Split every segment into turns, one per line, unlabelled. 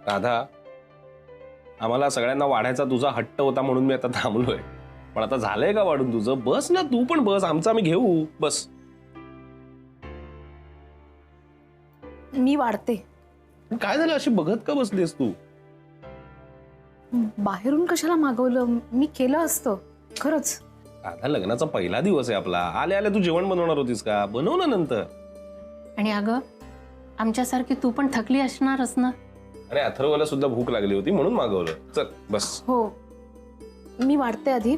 राधा, आम्हाला सगळ्यांना वाढायचा तुझा हट्ट होता म्हणून मी आता थांबलोय. पण आता झालंय का वाढून तुझं? बस ना, तू पण बस, आमचं आम्ही घेऊ. बस.
मी वाढते.
काय झालं, अशी बघत का बसलीस तू?
बाहेरून कशाला मागवलं? मी केलं असतं खरंच.
राधा, लग्नाचा पहिला दिवस आहे आपला. आले आले तू जेवण बनवणार होतीस का? बनव ना नंतर.
आणि अगं, आमच्यासारखी तू पण थकली असणारच ना.
अरे अथर्वला सुद्धा भूक लागली होती म्हणून मागवलं. चल बस.
हो, मी वाढते आधी.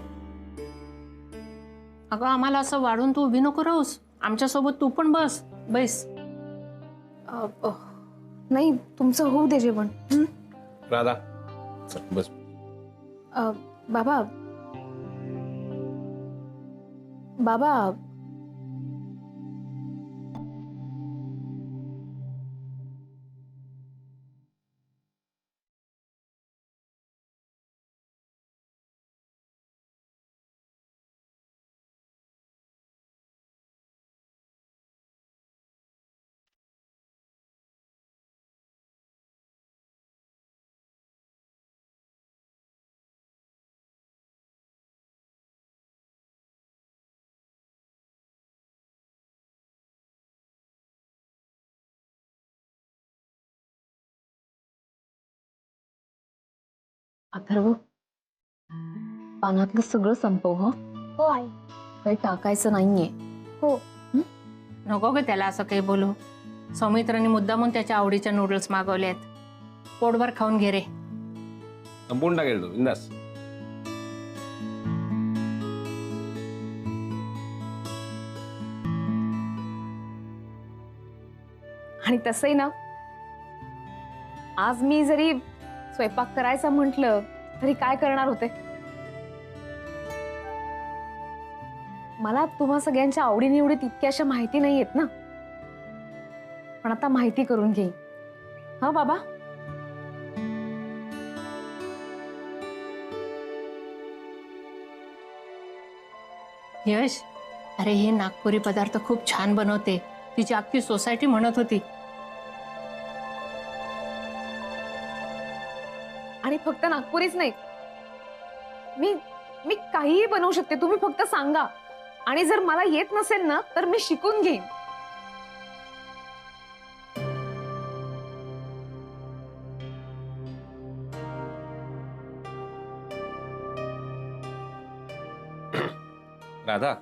अगं, आम्हाला असं वाढून तू उभी नको राहूस. आमच्यासोबत तू पण बस. बैस.
नाही, तुमचं होऊ दे जेवण.
राधा, चल बस.
बाबा बाबा अथर्व, पानातलं सगळं संपव. हो आई. काही टाकायचं नाहीये. हो.
नको ग त्याला असं काही बोलू. सौमित्राने मुद्दामून त्याच्या आवडीच्या नूडल्स मागवले आहेत. पोटभर खाऊन घे रे.
संपूर्ण टाकेल तो इंदास.
आणि तसंही ना, आज मी जरी स्वयंपाक करायचं म्हटलं तरी काय करणार होते? मला तुम्हा सगळ्यांच्या आवडीनिवडी तितक्याशा माहिती नाही येत ना. पण आता माहिती करून घेईन. हा बाबा.
यश, अरे हे नागपुरी पदार्थ खूप छान बनवते. तिची अख्खी सोसायटी म्हणत होती.
आणि फक्त नागपुरीच नाही, मी मी काहीही बनवू शकते. तुम्ही फक्त सांगा. आणि जर मला येत नसेल ना तर मी शिकून घेईन.
राधा,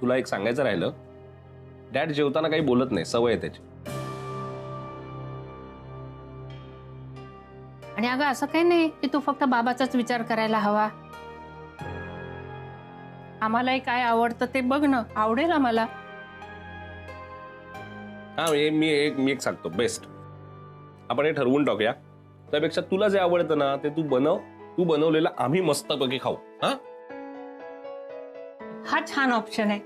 तुला एक सांगायचं राहिलं. डॅड जेवताना काही बोलत नाही, सवय आहे त्याची.
आणि अगं, असं काही नाही की तू फक्त बाबाचाच विचार करायला हवा. आम्हालाही काय आवडतं ते बघ ना. आवडेल आम्हाला.
हा, मी एक सांगतो. बेस्ट, आपण हे ठरवून टाकूया. त्यापेक्षा तुला जे आवडतं ना ते तू बनव. तू बनवलेलं आम्ही मस्तपैकी खाऊ. हा,
हा छान ऑप्शन आहे.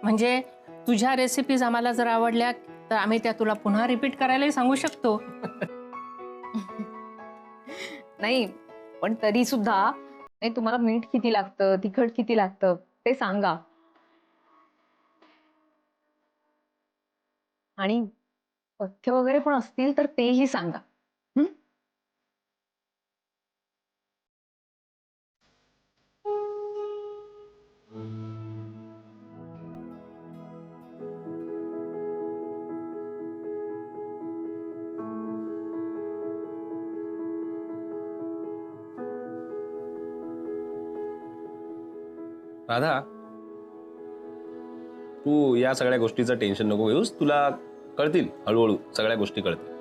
म्हणजे तुझ्या रेसिपीज आम्हाला जर आवडल्या तर आम्ही त्या तुला पुन्हा रिपीट करायलाही सांगू शकतो.
नाही, पण तरी सुद्धा नाही, तुम्हाला मीठ किती लागतं, तिखट किती लागतं ते सांगा. आणि पथ्य वगैरे पण असतील तर तेही सांगा.
राधा, तू या सगळ्या गोष्टीचं टेन्शन नको घेऊस. तुला कळतील हळूहळू, सगळ्या गोष्टी कळतील.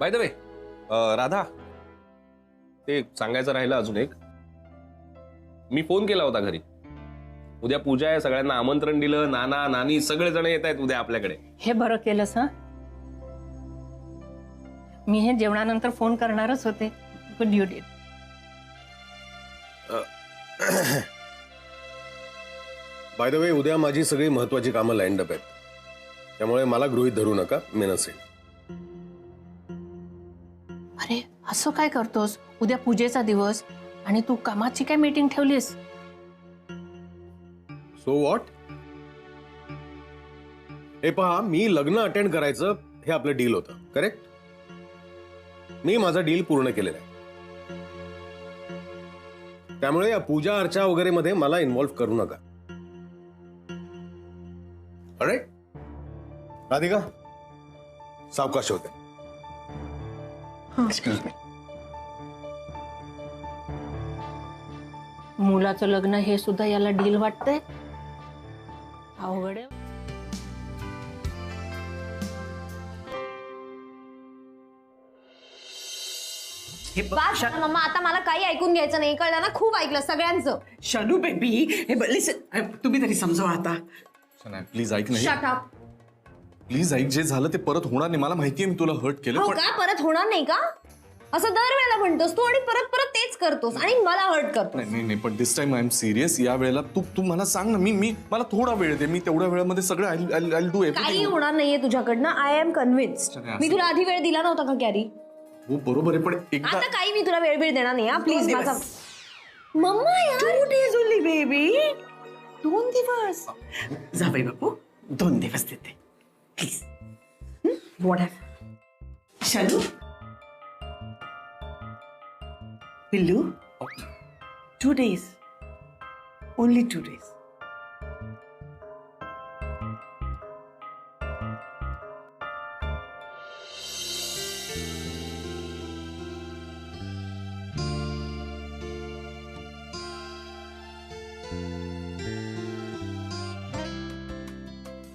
बाय द वे, राधा, ते सांगायचं राहिलं अजून एक. मी फोन केला होता घरी. उद्या पूजा आहे, सगळ्यांना आमंत्रण दिलं. नाना नानी सगळेजण येत आहेत उद्या आपल्याकडे.
हे बरं केलंस. हा, मी हे जेवणानंतर फोन करणारच होते. Good you did.
By the way, उद्या माझी सगळी महत्वाची कामं लाईन अप आहेत. त्यामुळे मला गृहीत धरू नका, मी नसेल.
अरे असं काय करतोस? उद्या पूजेचा दिवस आणि तू कामाची काय मीटिंग ठेवलीस?
So what? हे पहा, मी लग्न अटेंड करायचं हे आपलं डील होतं, करेक्ट? मी माझा डील पूर्ण केलेला आहे. त्यामुळे या पूजा अर्चा वगैरे मध्ये मला इन्व्हॉल्व करू नका. ऑलराईट? राधिका, सावकाश होते.
Excuse me.
मुलाचं लग्न हे सुद्धा याला डील वाटतंय. अवघड आहे.
बस मम्मा, आता मला काही ऐकून घ्यायचं नाही, कळलं ना? खूप ऐकलं सगळ्यांचं.
शालू बेबी, हे लिसन, तुम्ही तरी समजावा आता.
प्लीज ऐक नाही,
शट अप.
प्लीज ऐक. जे झालं ते परत होणार नाही. मला माहितीये मी तुला हर्ट केलं,
हो
पण
का? परत होणार नाही का? असं दरवेळेला म्हणतोस तू आणि परत परत तेच करतोस आणि मला हर्ट करतोस.
नाही नाही, पण दिस टाइम आय एम सिरियस. या वेळेला तू मला सांग ना. मी मला थोडा वेळ दे. मी तेवढ्या वेळामध्ये सगळं आय डू
काही
एव्हरीथिंग.
होणार नाहीये तुझ्याकडनं. I am convinced. मी तुला आधी वेळ दिला नव्हता का कॅरी?
हो बरोबर आहे, पण एकदा
आता काही मी तुला वेळ देणार नाही. प्लीज माझा. मम्मा यार,
2 days only, बेबी. 2 दिवस. जावई बापू, 2 दिवस देते प्लीज. व्हॉट हॅव शालू, पिल्लू, 2 days, only 2 days.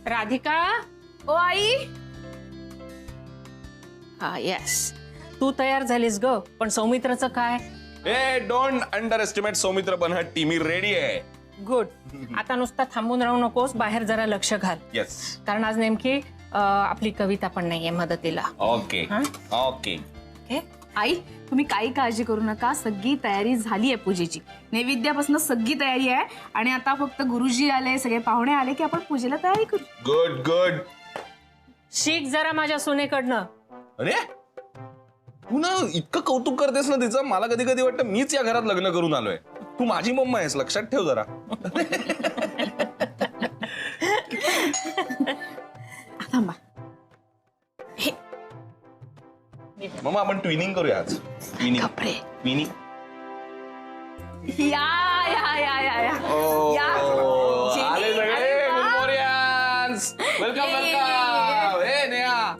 राधिका.
ओ आई.
हा येस, तू तयार झालीस ग, पण सौमित्राचं काय?
ए don't underestimate Saumitra Banhatti. मी रेडी आहे.
गुड. आता नुसता थांबून राहू नकोस, बाहेर जरा लक्ष घाल.
येस.
कारण आज नेमकी आपली कविता पण नाहीये मदतीला.
ओके
हा?
ओके.
आई, तुम्ही काही काळजी करू नका. सगळी तयारी झाली आहे पूजेची. नैवेद्यापासून सगळी तयारी आहे आणि आता फक्त गुरुजी आले, सगळे पाहुणे आले की आपण पूजेला तयारी करू.
Good good.
शिक जरा माझ्या सुनेकडनं.
अरे तू ना इतकं कौतुक करतेस ना तिचं, मला कधी कधी वाटतं मीच या घरात लग्न करून आलोय. तू माझी मम्मा आहेस, लक्षात ठेव जरा.
थांबा.
मम्मा आपण ट्विनिंग करूया आज. ट्विनिंग. ट्विनिंग.
या या या या या. या.
आले सगळे. Good morning. Welcome welcome. हे नेहा.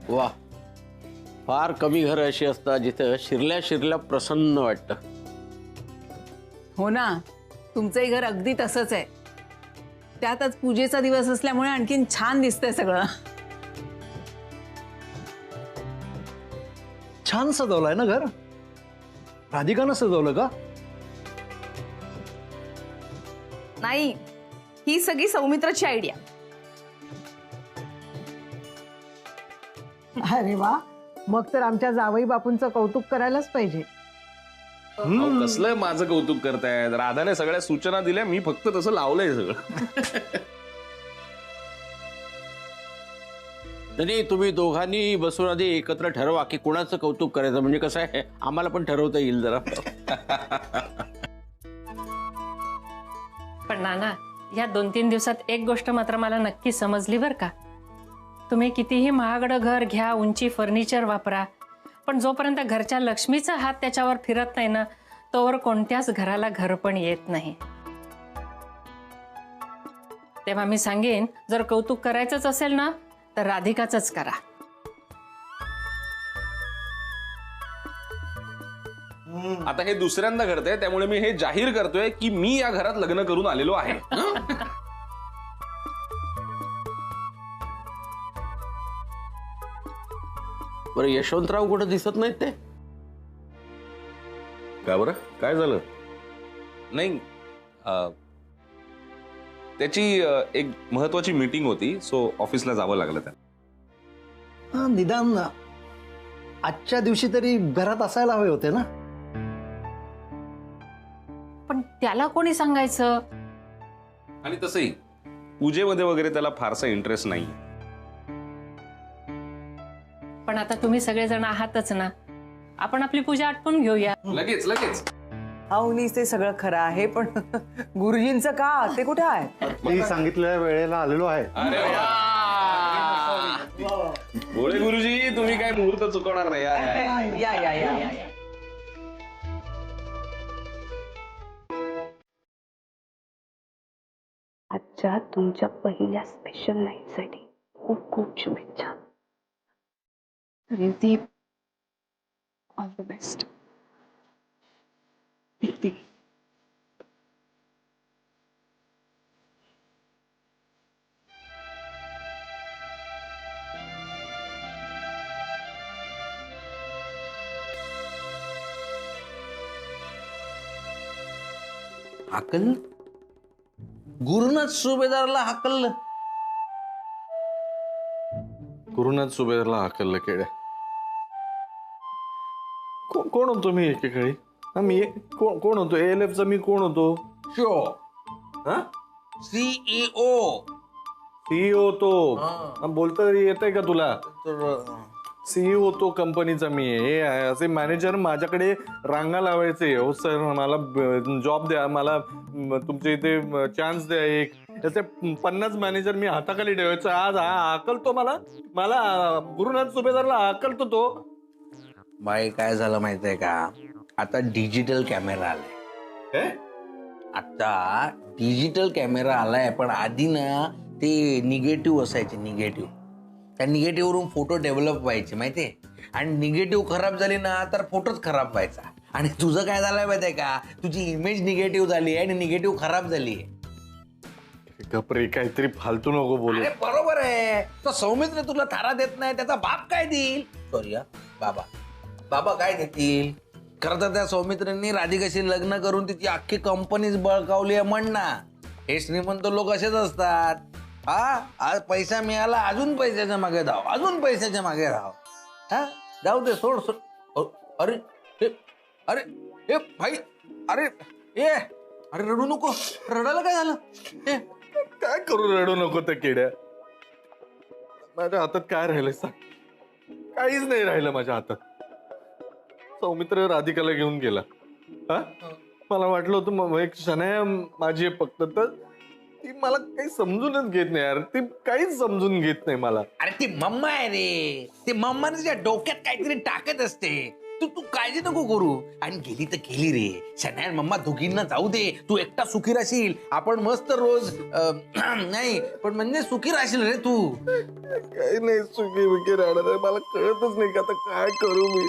वा, फार कमी घरं अशी असतात जिथं शिरल्या शिरल्या प्रसन्न वाटतं.
हो ना, तुमचंही घर अगदी तसंच आहे. त्यातच पूजेचा दिवस असल्यामुळे आणखीन छान दिसतंय सगळं.
छान सजवलंय ना घर. राधिकानं सजवलं का?
नाही, ही सगळी सौमित्राची आयडिया.
अरे वा, मग तर आमच्या जावई बापूंचं कौतुक करायलाच पाहिजे.
अहो, कसलं माझं कौतुक करतायत? राधाने सगळ्या सूचना दिल्या, मी फक्त तसं लावलंय सगळं.
नाही, तुम्ही दोघांनी बसून आधी एकत्र ठरवा की कुणाचं कौतुक करायचं. म्हणजे कसं आहे, आम्हाला पण ठरवता येईल जरा.
पण नाना, या 2-3 दिवसात एक गोष्ट मात्र मला नक्की समजली बर का. तुम्ही कितीही महागडं घर घ्या, उंची फर्निचर वापरा, पण जोपर्यंत घरच्या लक्ष्मीचा हात त्याच्यावर फिरत नाही ना, तोवर कोणत्याच घराला घर पण येत नाही. तेव्हा मी सांगेन, जर कौतुक करायचंच असेल ना, तर राधिकाचंच करा.
आता हे दुसऱ्यांदा घडतंय, त्यामुळे मी हे जाहीर करतोय की मी या घरात लग्न करून आलेलो आहे.
बरं, यशवंतराव कुठं दिसत नाहीत ते?
का बरं, काय झालं? नाही, त्याची एक महत्वाची मीटिंग होती, सो ऑफिसला जावं लागलं. त्या
निदान आजच्या दिवशी तरी घरात असायला हवे होते ना.
पण त्याला कोणी सांगायचं?
आणि तसंही पूजेमध्ये वगैरे त्याला फारसा इंटरेस्ट नाही.
पण आता तुम्ही सगळेजण आहातच ना, आपण आपली पूजा आटपून घेऊया.
लगेच लगेच.
अवनीच ते सगळं खरं आहे, पण गुरुजींचं का ते कुठे आहे?
मी सांगितलेल्या वेळेला आलेलो आहे.
अरे भोळे गुरुजी, तुम्ही काय मुहूर्त चुकवणार नाही.
या या या या.
आजच्या तुमच्या पहिल्या स्पेशल नाईटसाठी खूप खूप शुभेच्छा. Riddhi, all the best.
हाकल गुरुनाथ सुभेदारला हाकल.
गुरुनाथ सुभेदारला हाकललं केड्या. कोण होतो मी एकेकाळी? मी कोण होतो? ALFचा मी कोण होतो?
शो
हा,
CEO.
CEO तो.
हा.
बोलता येतंय का तुला? CEO तो कंपनीचा मी आहे. असे मॅनेजर माझ्याकडे रांगा लावायचे. हो सर, मला जॉब द्या, मला तुमच्या इथे चान्स द्या. एक त्याचे 50 मॅनेजर मी हाताखाली ठेवायचं. आज हा हाकलतो मला गुरुनाथ सुभेदारला हाकलतो तो.
बाई काय झालं माहितीये का, आता डिजिटल कॅमेरा आलाय. आता डिजिटल कॅमेरा आलाय, पण आधी ना ते निगेटिव्ह असायचे. निगेटिव्ह, त्या निगेटिव्ह वरून फोटो डेव्हलप व्हायचे माहितीये. आणि निगेटिव्ह खराब झाली ना तर फोटोच खराब व्हायचा. आणि तुझं काय झालंय माहितीये का, तुझी इमेज निगेटिव्ह झाली आहे आणि निगेटिव्ह खराब झाली आहे.
गपरे, काहीतरी फालतू नको बोलू.
अरे बरोबर आहे. तो सौमित्र तुला थारा देत नाही, त्याचा बाप काय देईल? सॉरी, बाबा काय देतील? खरं तर त्या सौमित्रांनी राधिकाशी लग्न करून तिची अख्खी कंपनीच बळकावली आहे म्हण ना. हे श्रीमंत लोक असेच असतात. हा, आज पैसा मिळाला, अजून पैशाच्या मागे धाव, अजून पैशाच्या मागे धाव. हा, जाऊ दे, सोड. अरे अरे ए भाई, अरे रडू नको. रडायला काय झालं?
काय करू? रडू नको त्या किड्या. माझ्या हातात काय राहिलंय सांग? काहीच नाही राहिलं माझ्या हातात. सौमित्र राधिकाला घेऊन गेला. हा, मला वाटलं होतं एक शनाया माझी फक्त, तर ती मला काही समजूनच घेत नाही यार. ती काहीच समजून घेत नाही मला.
अरे ती मम्मा आहे रे. ती मम्माने तुझ्या डोक्यात काहीतरी टाकत असते. तू काळजी नको करू. आणि गेली तर गेली रे. शनाया मम्मा दोघींना जाऊ दे. तू एकटा सुखी राहशील. आपण मस्त रोज नाही पण म्हणजे सुखी राहशील रे तू.
काही नाही सुखी विकी राहणार आहे. मला कळतच नाही की आता काय करू मी.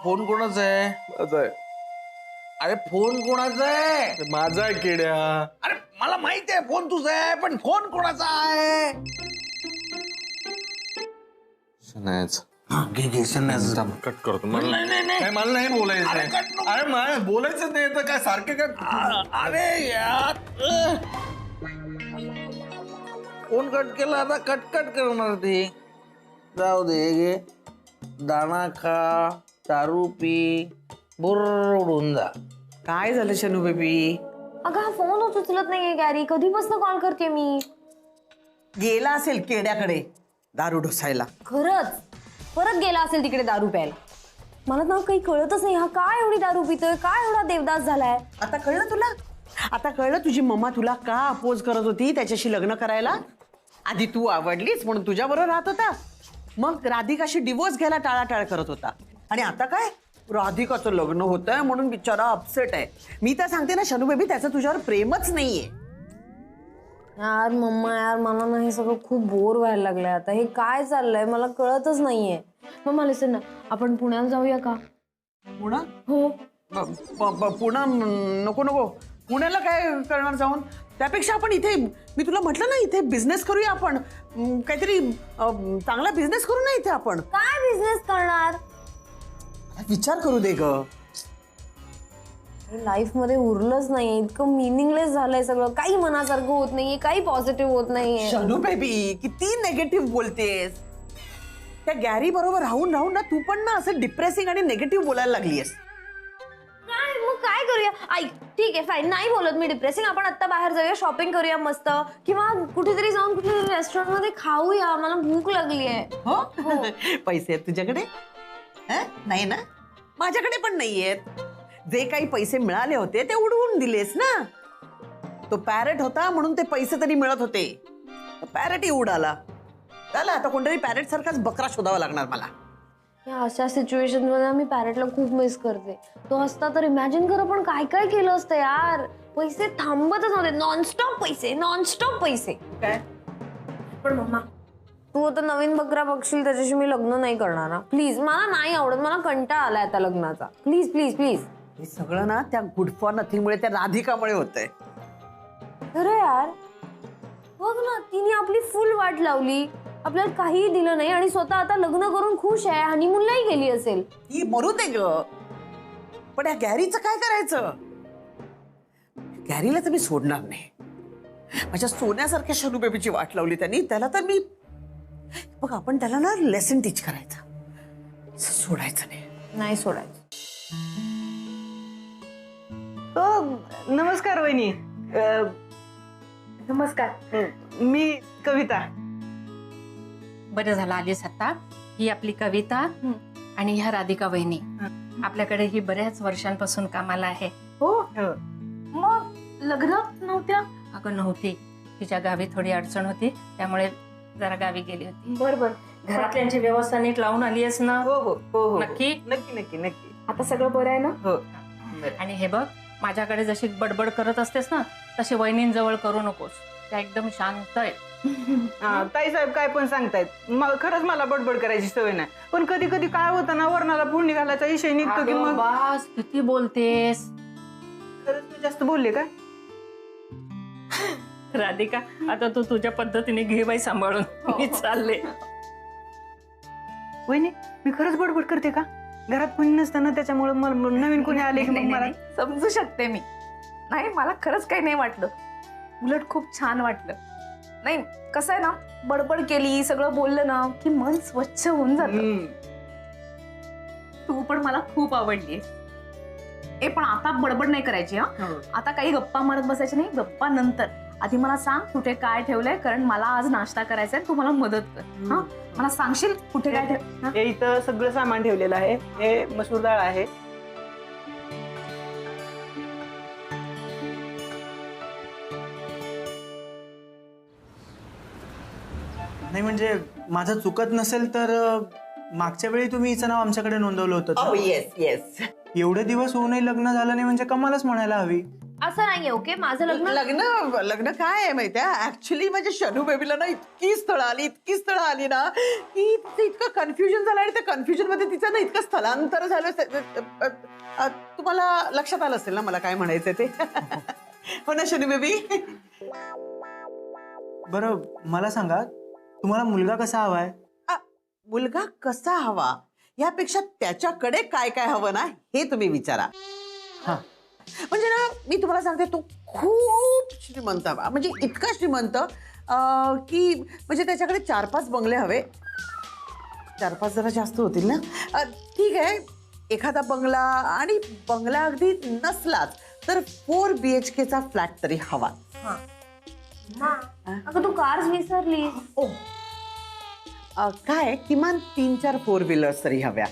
फोन कोणाचा आहे?
माझा आहे.
अरे फोन कोणाचा आहे?
माझा आहे किड्या.
अरे मला माहित आहे फोन तुझा आहे, पण फोन कोणाचा आहे?
शनायाचा.
घे शनायाचा.
कट करतो. मला
नाही.
मला नाही बोलायचं.
अरे कट नको.
अरे मला बोलायचंच नाही तर काय सारखे काय.
अरे यार, फोन कट केला, आता कट करणार ते. जाऊ दे, घे दाणा खा, दारू पी, बुर्र उडून जा.
काय झालं शनू बेबी?
अगं हा फोन उचलत नाहीये गॅरी. कधीपासून कॉल करते मी.
गेला असेल केड्याकडे दारू ढोसायला.
खरंच परत गेला असेल तिकडे दारू प्यायला. मला ना काही कळतच नाही. हा काय एवढी दारू पितोय? काय एवढा देवदास झालाय?
आता कळलं तुला? आता कळलं तुझी मम्मा तुला का अपोज करत होती त्याच्याशी लग्न करायला? आधी तू आवडलीस म्हणून तुझ्या बरोबर राहत होता. मग राधिकाशी डिवोर्स घ्यायला टाळाटाळ करत होता. आणि आता काय, राधिकाचं लग्न होत आहे म्हणून बिचारा अपसेट आहे. मी तर सांगते ना शनू बेबी, त्याचं तुझ्यावर प्रेमच नाहीये.
यार मम्मा, यार मला ना हे सगळं खूप बोर व्हायला लागलंय आता. हे काय चाललंय मला कळतच नाहीये. मम्मा लिसन ना, आपण पुण्याला जाऊया का?
पुणा?
हो.
पुणा नको. पुण्याला काय करणार जाऊन? त्यापेक्षा आपण इथे, मी तुला म्हटलं ना, इथे बिझनेस करूया आपण. काहीतरी चांगला बिझनेस करू ना इथे आपण.
काय बिझनेस करणार?
विचार करू दे ग.
लाईफ मध्ये उरलंच नाहीये. इतकं मिनिंगलेस झालंय सगळं. काही मनासारखं होत नाहीये, काही पॉझिटिव्ह होत नाहीये.
शनू बेबी, किती नेगेटिव्ह बोलतेस. त्या गॅरी बरोबर राहून राहून ना तू पण ना असं डिप्रेसिंग आणि निगेटिव्ह बोलायला लागलीयस.
काय मग काय करूया? ऐक, ठीक आहे फाईन, नाही बोलत मी डिप्रेसिंग. आपण आता बाहेर जाऊया, शॉपिंग करूया मस्त, किंवा कुठेतरी जाऊन कुठेतरी रेस्टॉरंट मध्ये खाऊया, मला भूक लागली आहे.
हो पैसे आहेत तुझ्याकडे? नाही ना, माझ्याकडे पण नाहीयेत. जे काही पैसे मिळाले होते ते उडवून दिलेस ना. तो पॅरेट होता म्हणून ते पैसे तरी मिळत होते, पॅरेटही उडाला. झालं, आता कोणतरी पॅरेट सारखाच बकरा शोधावा लागणार मला.
या अशा सिच्युएशन मध्ये मी पॅरेटला खूप मिस करते. तो असता तर इमॅजिन कर आपण काय काय केलं असतं यार. पैसे थांबतच नव्हते, नॉनस्टॉप पैसे.
काय
पण मम्मा, तू आता नवीन बकरा बघशील त्याच्याशी मी लग्न नाही करणार ना प्लीज. मला नाही आवडत, मला कंटाळा आलाय आता लग्नाचा. Please please please.
हे सगळं ना त्या गुड फॉर नथिंगमुळे, त्या राधिकामुळे होतंय.
अरे यार बघ ना, तिने आपली फुल वाट लावली, आपल्याला काहीही दिलं नाही आणि स्वतः आता लग्न करून खुश आहे, हनीमूनलाही गेली असेल.
ती मरू दे ग, पण या गॅरीचं काय करायचं? गॅरीला तर मी सोडणार नाही. माझ्या सोन्यासारख्या शनू बेबीची वाट लावली त्यांनी. त्याला तर मी बघ, आपण त्याला ना लेसन टीच करायचं, सोडायचं
नाही सोडायचं.
नमस्कार वहिनी.
नमस्कार.
मी कविता.
बरं झालं आलीस आता. ही आपली कविता आणि ह्या राधिका वहिनी आपल्याकडे ही बऱ्याच वर्षांपासून कामाला आहे.
हो, मग लग्नात नव्हत्या?
अगं नव्हती, तिच्या गावी थोडी अडचण होती त्यामुळे जरा गावी गेली होती.
बरोबर.
घरातल्यांची व्यवस्था नीट लावून आली आहेस ना?
हो हो हो हो.
नक्की
नक्की नक्की नक्की.
आता सगळं बरं आहे ना?
हो.
आणि हे बघ, माझ्याकडे जशी बडबड करत असतेस ना तशी वहिनींजवळ करू नकोस. त्या एकदम शांत आहे.
ताई साहेब काय पण सांगतायत. खरंच मला बडबड करायची सवय नाही, पण कधी कधी काय होतं ना, वरणाला फोडणी घालायचा विषय निघतो की मग.
बास, किती बोलतेस.
खरंच मी जास्त बोलले काय?
राधिका, आता तू तुझ्या पद्धतीने घे बाई सांभाळून. मी चालले.
वहिनी, मी खरंच बडबड करते का? घरात कोणी नसताना त्याच्यामुळे नवीन कोणी आले की मग मला
समजू शकते मी. नाही, मला खरंच काही नाही वाटलं, उलट खूप छान वाटलं. नाही, कसं आहे ना, बडबड केली, सगळं बोललं ना की मन स्वच्छ होऊन जातं. तू पण मला खूप आवडली. पण आता बडबड नाही करायची. आता काही गप्पा मारत बसायची नाही, गप्पा नंतर. आधी मला सांग कुठे काय ठेवलंय, कारण मला आज नाश्ता करायचा आहे. तू मला मदत कर. हा, मला सांगशील कुठे काय ठेव?
हे इथं सगळं सामान ठेवलेलं आहे. हे मसूर डाळ आहे.
नाही म्हणजे माझं चुकत नसेल तर मागच्या वेळी तुम्ही हिचं नाव आमच्याकडे नोंदवलं होतं.
Yes yes.
एवढे दिवस होऊनही लग्न झालं नाही म्हणजे कमालच म्हणायला हवी.
असं नाहीये. ओके, माझं
लग्न काय आहे माहितीये, ऍक्च्युली माझ्या शनू बेबीला ना इतकी स्थळं आली ना की तिचं इतकं कन्फ्युजन झालं, आणि त्या कन्फ्युजन मध्ये तिचं ना इतकं स्थलांतर झालं. तुम्हाला लक्षात आलं असेल ना मला काय म्हणायचं ते. हो ना शनू बेबी?
बरं मला सांगा, तुम्हाला मुलगा कसा हवाय?
मुलगा कसा हवा यापेक्षा त्याच्याकडे काय काय हवं ना हे तुम्ही विचारा.
हा,
म्हणजे ना मी तुम्हाला सांगते, तो खूप श्रीमंत हवा, म्हणजे इतका श्रीमंत की म्हणजे त्याच्याकडे 4-5 बंगले हवे. 4-5 जरा जास्त होतील ना. ठीक आहे, एखादा बंगला, आणि बंगला अगदी नसलाच तर 4 BHK चा फ्लॅट तरी हवा.
अगं तू कार्स विसरली.
काय किमान 3-4 4 व्हीलर्स तरी हव्या.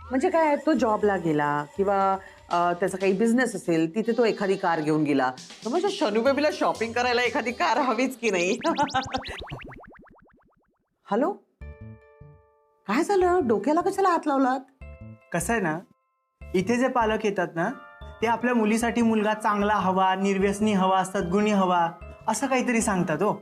म्हणजे काय, तो जॉबला गेला किंवा त्याचा काही बिझनेस असेल, तिथे तो एखादी कार घेऊन गेला, तर म्हणजे शनू बेबीला शॉपिंग करायला एखादी कार हवीच की नाही? हॅलो, काय झालं? डोक्याला कशाला हात लावलात?
कसं आहे ना, इथे जे पालक येतात ना ते आपल्या मुलीसाठी मुलगा चांगला हवा, निर्व्यसनी हवा, सद्गुणी हवा असं काहीतरी सांगतात हो.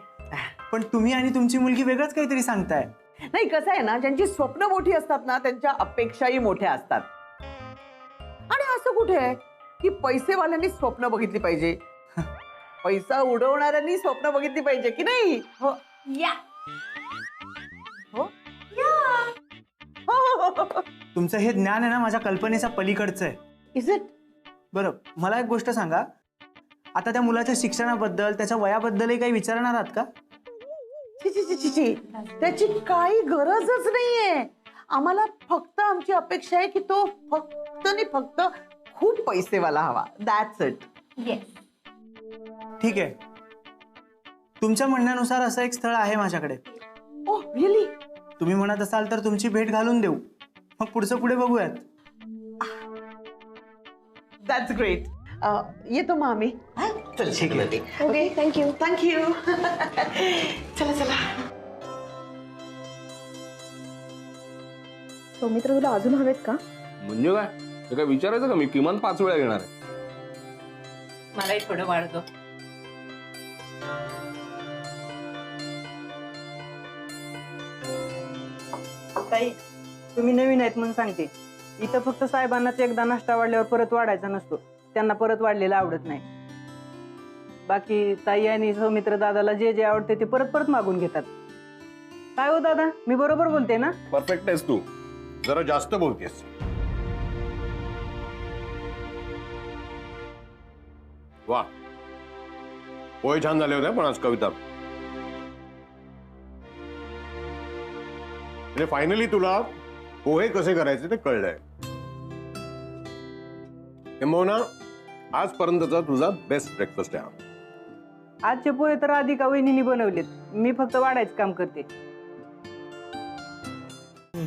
पण तुम्ही आणि तुमची मुलगी वेगळंच काहीतरी सांगताय.
नाही, कसं आहे ना, ज्यांची स्वप्न मोठी असतात ना त्यांच्या अपेक्षाही मोठ्या असतात. आणि असं कुठे आहे की पैसेवाल्यांनी स्वप्न बघितली पाहिजे, पैसा उडवणाऱ्यांनी स्वप्न बघितली पाहिजे की नाही? हो
या
हो
तुमचं हे ज्ञान आहे ना माझ्या कल्पनेच्या पलीकडचं आहे.
Is it?
बरं मला एक गोष्ट सांगा, आता त्या मुलाच्या शिक्षणाबद्दल, त्याच्या वयाबद्दलही काही विचारणार आहात का?
छी छी छी छी छी. त्याची काही गरजच नाहीये. आम्हाला फक्त आमची अपेक्षा आहे की तो फक्त आणि फक्त खूप पैसेवाला हवा. That's it.
ठीक आहे, तुमच्या म्हणण्यानुसार असं एक स्थळ आहे माझ्याकडे.
ओह रिअली?
तुम्ही म्हणत असाल तर तुमची भेट घालून देऊ. मग पुढचं पुढे बघूयात.
That's great. येतो मग आम्ही. चल शिकले.
Okay thank you.
थँक्यू. चला चला.
सौमित्र तुला अजून हवेत का?
म्हणजे काय हे काय विचारायचं का? मी किमान 5 वेळा घेणार आहे.
मलाही थोडं वाढतो.
ताई तुम्ही नवीन आहेत म्हणून सांगते, इथं फक्त साहेबांनाच एकदा नाश्ता वाढल्यावर परत वाढायचा नसतो. त्यांना परत वाढलेला आवडत नाही. बाकी ताई आणि सौमित्र दादाला जे जे आवडते ते परत परत मागून घेतात. काय हो दादा, मी बरोबर बोलते ना?
परफेक्ट आहेस तू. जरा जास्त बोलतेस. वा, पोहे छान झाले होते पण आज कविता. म्हणजे फायनली तुला पोहे कसे करायचे ते कळलंय. किंबहुना आजपर्यंतचा तुझा बेस्ट ब्रेकफास्ट आहे.
आजचे पोहे तर राधिका वहिनीने बनवलेत. मी फक्त वाढायचं काम करते.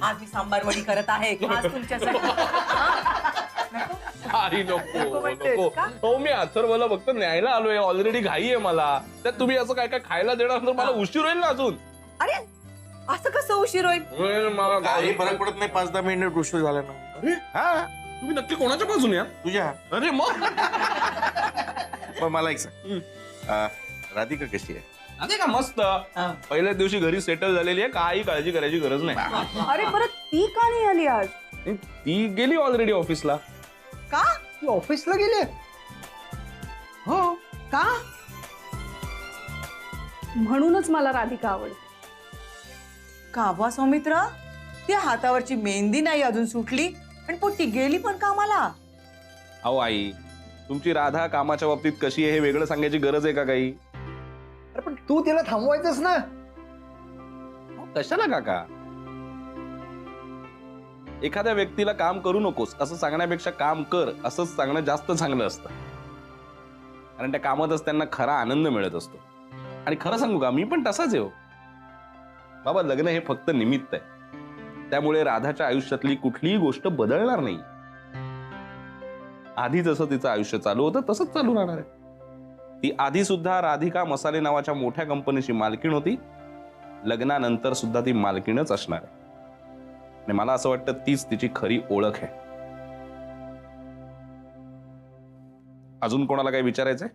आज मी सांबार वडी करत आहे खास तुमच्यासाठी.
आई नको नको. हो मी अथर्वला फक्त न्यायला आलोय. ऑलरेडी घाई आहे मला. त्यात तुम्ही असं काय काय खायला देणार तर मला उशीर होईल ना अजून.
अरे असं कसं उशीर होईल?
मला
काही फरक पडत नाही. 5-10 मिनिट उशीर झाला ना.
अरे
हा
तुम्ही नक्की कोणाच्या बाजूने या?
तुझ्या.
अरे मग
पण मला एक सांग, राधिका कशी आहे?
अरे का मस्त. पहिल्याच दिवशी घरी सेटल झालेली आहे. काही काळजी करायची गरज नाही.
अरे परत ती का नाही आली आज?
ती गेली ऑलरेडी ऑफिसला.
का?
ती ऑफिसला गेले?
हो का?
म्हणूनच मला राधिका आवडते.
कावा सौमित्र, त्या हातावरची मेहंदी नाही अजून सुटली आणि पोटी गेली पण कामाला.
अहो आई, तुमची राधा कामाच्या बाबतीत कशी आहे हे वेगळं सांगायची गरज आहे का काही?
अरे पण तू तिला थांबवायचंस ना.
कशाला काका? एखाद्या व्यक्तीला काम करू नकोस असं सांगण्यापेक्षा काम कर असंच सांगणं जास्त चांगलं असतं. कारण त्या कामातच त्यांना खरा आनंद मिळत असतो. आणि खरं सांगू का, मी पण तसाच आहे हो बाबा. लग्न हे फक्त निमित्त आहे. त्यामुळे राधाच्या आयुष्यातली कुठलीही गोष्ट बदलणार नाही. आधी जसं तिचं आयुष्य चालू होतं तसंच चालू राहणार आहे. ती आधी सुद्धा राधिका मसाले नावाच्या मोठ्या कंपनीची मालकीण होती. लग्नानंतर सुद्धा ती मालकीणच असणार आहे. आणि मला असं वाटतं तीच तिची खरी ओळख आहे. अजून कोणाला काही विचारायचंय?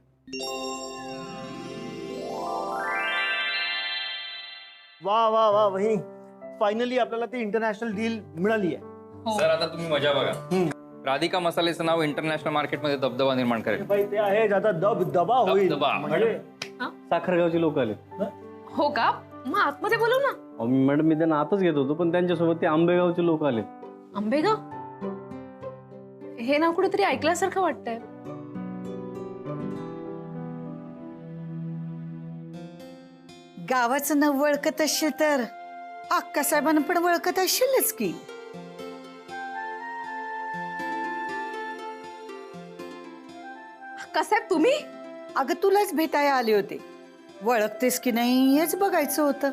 वा वा वा वहिनी, फायनली आपल्याला ती इंटरनॅशनल डील मिळाली आहे.
सर आता तुम्ही मजा बघा. राधिका मसालेचं नाव इंटरनॅशनल मार्केटमध्ये दबदबा निर्माण करेल.
बाई ते आहे आता दबदबा होईल.
दबदबा.
म्हणजे
साखरगावचे लोक आले.
हो का? मग आतमध्ये बोलू ना.
मॅडम मी त्यांना आतच घेत होतो पण त्यांच्यासोबत ते आंबेगावचे लोक आले.
आंबेगाव? हे नाव कुठेतरी ऐकल्यासारखं वाटतंय.
गावाचं नाव ओळखत असेल तर अक्कासाहेबांना पण ओळखत असेलच की.
अक्कासाहेब तुम्ही?
अगं तुलाच भेटायला आले होते. ओळखतेस की नाही हेच बघायचं होतं.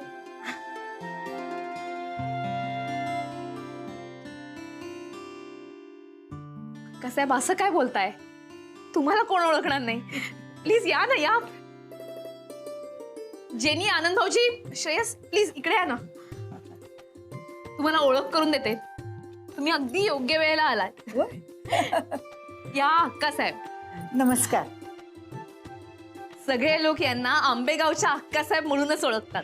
अक्कासाहेब असं काय बोलताय? तुम्हाला कोण ओळखणार नाही? प्लीज या ना, या. जेनी, आनंद भाऊजी, श्रेयस प्लीज इकडे या ना. तुम्हाला ओळख करून देते. तुम्ही अगदी योग्य वेळेला आलात. या अक्कासाहेब.
नमस्कार.
सगळे लोक यांना आंबेगावच्या अक्कासाहेब म्हणूनच ओळखतात.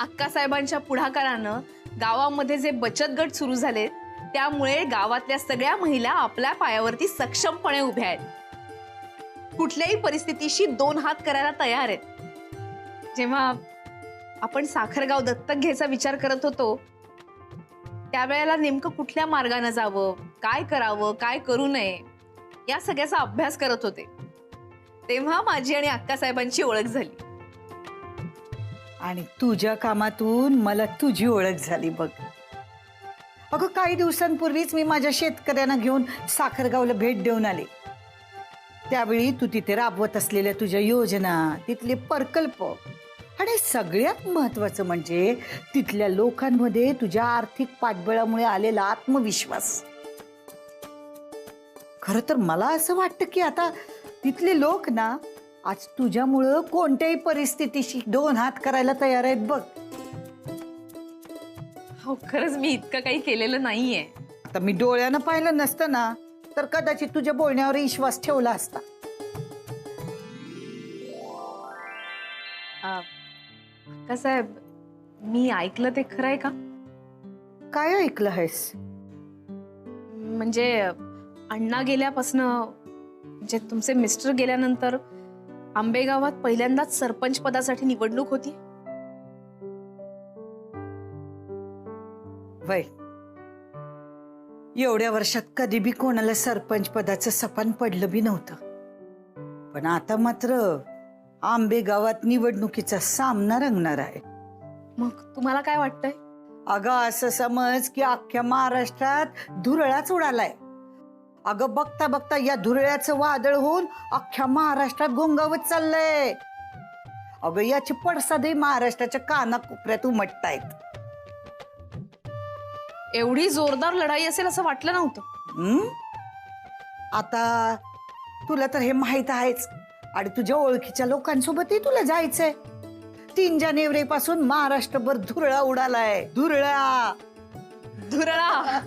अक्कासाहेबांच्या पुढाकारानं गावामध्ये जे बचत गट सुरू झाले त्यामुळे गावातल्या सगळ्या महिला आपल्या पायावरती सक्षमपणे उभ्या आहेत. कुठल्याही परिस्थितीशी 2 हात करायला तयार आहेत. जेव्हा आपण साखरगाव दत्तक घ्यायचा विचार करत होतो त्यावेळेला नेमकं कुठल्या मार्गाने जावं, काय करावं, काय करू नये या सगळ्याचा अभ्यास करत होते. तेव्हा माझी आणि अक्कासाहेबांची ओळख झाली.
आणि तुझ्या कामातून मला तुझी ओळख झाली बघ. अगं काही दिवसांपूर्वीच मी माझ्या शेतकऱ्यांना घेऊन साखरगावला भेट देऊन आले. त्यावेळी तू तिथे राबवत असलेल्या तुझ्या योजना, तिथले प्रकल्प आणि सगळ्यात महत्वाचं म्हणजे तिथल्या लोकांमध्ये तुझ्या आर्थिक पाठबळामुळे आलेला आत्मविश्वास. खरं तर मला असं वाटतं की आता तिथले लोक ना आज तुझ्यामुळं कोणत्याही परिस्थितीशी 2 हात करायला तयार आहेत बघ.
हो खरंच मी इतकं काही केलेलं नाहीये.
आता मी डोळ्यानं पाहिलं नसतं ना तर कदाचित तुझ्या बोलण्यावर विश्वास ठेवला असता.
साहेब मी ऐकलं ते खरं आहे का?
काय ऐकलं आहेस?
म्हणजे अण्णा गेल्यापासनं म्हणजे तुमचे मिस्टर गेल्यानंतर आंबेगावात पहिल्यांदाच सरपंच पदासाठी निवडणूक होती.
वय एवढ्या वर्षात कधी बी कोणाला सरपंच पदाचं सपान पडलं बी नव्हतं. पण आता मात्र आंबेगावात निवडणुकीचा सामना रंगणार आहे.
मग तुम्हाला काय वाटतंय?
अगं असं समज की अख्ख्या महाराष्ट्रात धुरळाच उडालाय. अगं बघता बघता या धुरळ्याचं वादळ होऊन अख्ख्या महाराष्ट्रात घोंगावत चाललंय. अगं याचे पडसादही महाराष्ट्राच्या कानाकोपऱ्यात उमटतायत.
एवढी जोरदार लढाई असेल असं वाटलं नव्हतं.
आता तुला तर हे माहित आहेच आणि तुझ्या ओळखीच्या लोकांसोबतही तुला जायचंय. 3 जानेवारी पासून महाराष्ट्रभर धुरळा उडालाय. धुरळा
धुरळा